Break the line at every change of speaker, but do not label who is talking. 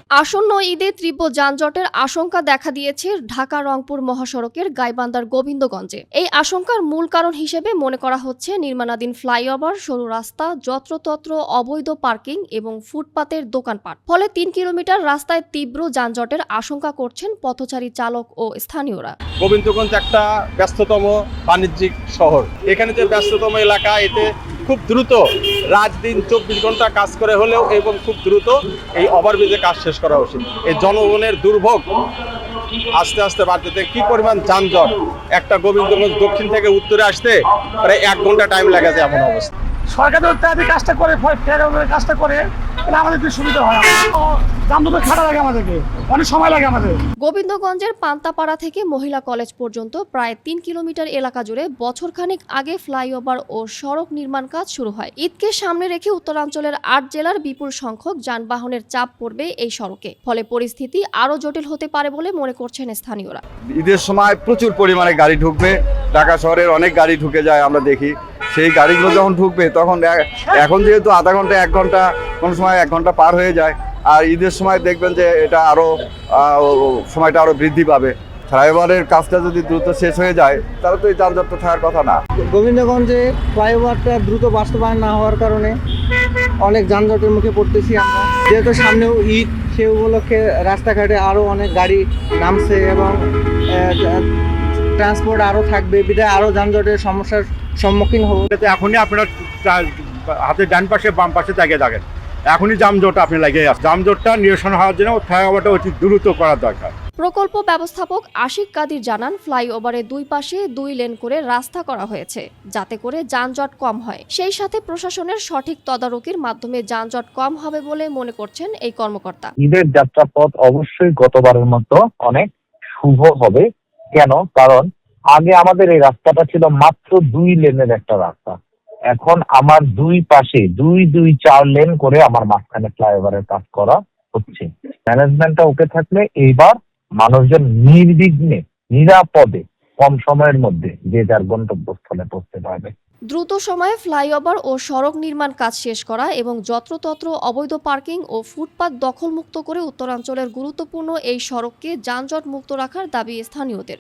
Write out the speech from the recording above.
আসন্ন ঈদে তীব্র যানজটের আশঙ্কা দেখা দিয়েছে ঢাকা-রংপুর মহাসড়কের গাইবান্ধার গোবিন্দগঞ্জে। এই আশঙ্কার মূল কারণ হিসেবে মনে করা হচ্ছে নির্মাণাধীন ফ্লাইওভার, সরু রাস্তা, যত্রতত্র অবৈধ পার্কিং এবং ফুটপাতের দোকানপাট। ফলে ৩ কিলোমিটার রাস্তায় তীব্র যানজটের আশঙ্কা করছেন পথচারী চালক ও স্থানীয়রা।
গোবিন্দগঞ্জ একটা ব্যস্ততম বাণিজ্যিক শহর। এখানে যে ব্যস্ততম এলাকা, এতে খুব দ্রুত রাত দিন ২৪ ঘন্টা কাজ করে হলেও এবং খুব দ্রুত এই ওভারব্রিজে কাজ শেষ করা উচিত। এই জনগণের দুর্ভোগ আস্তে আস্তে বাড়তে, কি পরিমাণ যানজট! একটা গোবিন্দগঞ্জ দক্ষিণ থেকে উত্তরে আসতে প্রায় ১ ঘন্টা টাইম লাগে যায় এমন অবস্থা।
সরকার কাজটা করে কাজটা করে আমাদের একটু সুবিধা হয়। যানজটে খাটা লাগে আমাদেরকে, অনেক সময় লাগে আমাদের।
গোবিন্দগঞ্জের পান্তাপাড়া থেকে মহিলা কলেজ পর্যন্ত প্রায় ৩ কিলোমিটার এলাকা জুড়ে বছরখানেক আগে ফ্লাইওভার ও সড়ক নির্মাণ কাজ শুরু হয়। ঈদকে সামনে রেখে উত্তরাঞ্চলের ৮ জেলার বিপুল সংখ্যক যানবাহনের চাপ পড়বে এই সড়কে। ফলে পরিস্থিতি আরও জটিল হতে পারে বলে মনে করছেন স্থানীয়রা।
ঈদের সময় প্রচুর পরিমাণে গাড়ি ঢুকবে, ঢাকা শহরের অনেক গাড়ি ঢুকে যায় আমরা দেখি। সেই গাড়িগুলো যখন ঢুকবে তখন এখন যেহেতু আধা ঘন্টা ১ ঘন্টা, কোনো সময় ১ ঘন্টা পার হয়ে যায়। আর ঈদের সময় দেখবেন যে এটা আরও সময়টা আরও বৃদ্ধি পাবে। ফ্লাইওভারের কাজটা যদি দ্রুত শেষ হয়ে যায় তাহলে তো এই যানজটটা থাকার কথা না।
গোবিন্দগঞ্জে ফ্লাইওভারটা দ্রুত বাস্তবায়ন না হওয়ার কারণে অনেক যানজটের মুখে পড়তেছি আমরা। যেহেতু সামনেও ঈদ, সে উপলক্ষে রাস্তাঘাটে আরও অনেক গাড়ি নামছে এবং ট্রান্সপোর্ট আরও থাকবে, বিধায় আরও যানজটের সমস্যার সম্মুখীন হবো।
এখনই আপনারা হাতে ডান পাশে বাম পাশে তাকিয়ে থাকেন, এখনই যানজট আপনি লাগিয়ে আছে। যানজটটা নিরসন হওয়ার জন্য ফ্লাইওভারটা অতি দ্রুত করা দরকার।
প্রকল্প ব্যবস্থাপক আশিক কাদির জানান, ফ্লাইওভারের 2 পাশে 2 লেন করে রাস্তা করা হয়েছে যাতে করে যানজট কম হয়। সেই সাথে প্রশাসনের সঠিক তদারকির মাধ্যমে যানজট কম হবে বলে মনে করছেন এই কর্মকর্তা।
ঈদের যাত্রাপথ অবশ্যই গতবারের মতো অনেক শুভ হবে। কেন? কারণ আগে আমাদের এই রাস্তাটা ছিল মাত্র 2 লেনের একটা রাস্তা। এখন আমার 2 পাশে 2-4 লেন করে আমার মাঝখানে ফ্লাইওভারের কাজ করা হচ্ছে। ম্যানেজমেন্টটা ওকে থাকলে এইবার মানুষজন নির্বিঘ্নে নিরাপদে কম সময়ের মধ্যে যে যার গন্তব্যস্থলে পৌঁছতে পারবে।
দ্রুত সময়ে ফ্লাইওভার ও সড়ক নির্মাণ কাজ শেষ করা এবং যত্রতত্র অবৈধ পার্কিং ও ফুটপাত দখলমুক্ত করে উত্তরাঞ্চলের গুরুত্বপূর্ণ এই সড়ককে যানজট মুক্ত রাখার দাবি স্থানীয়দের।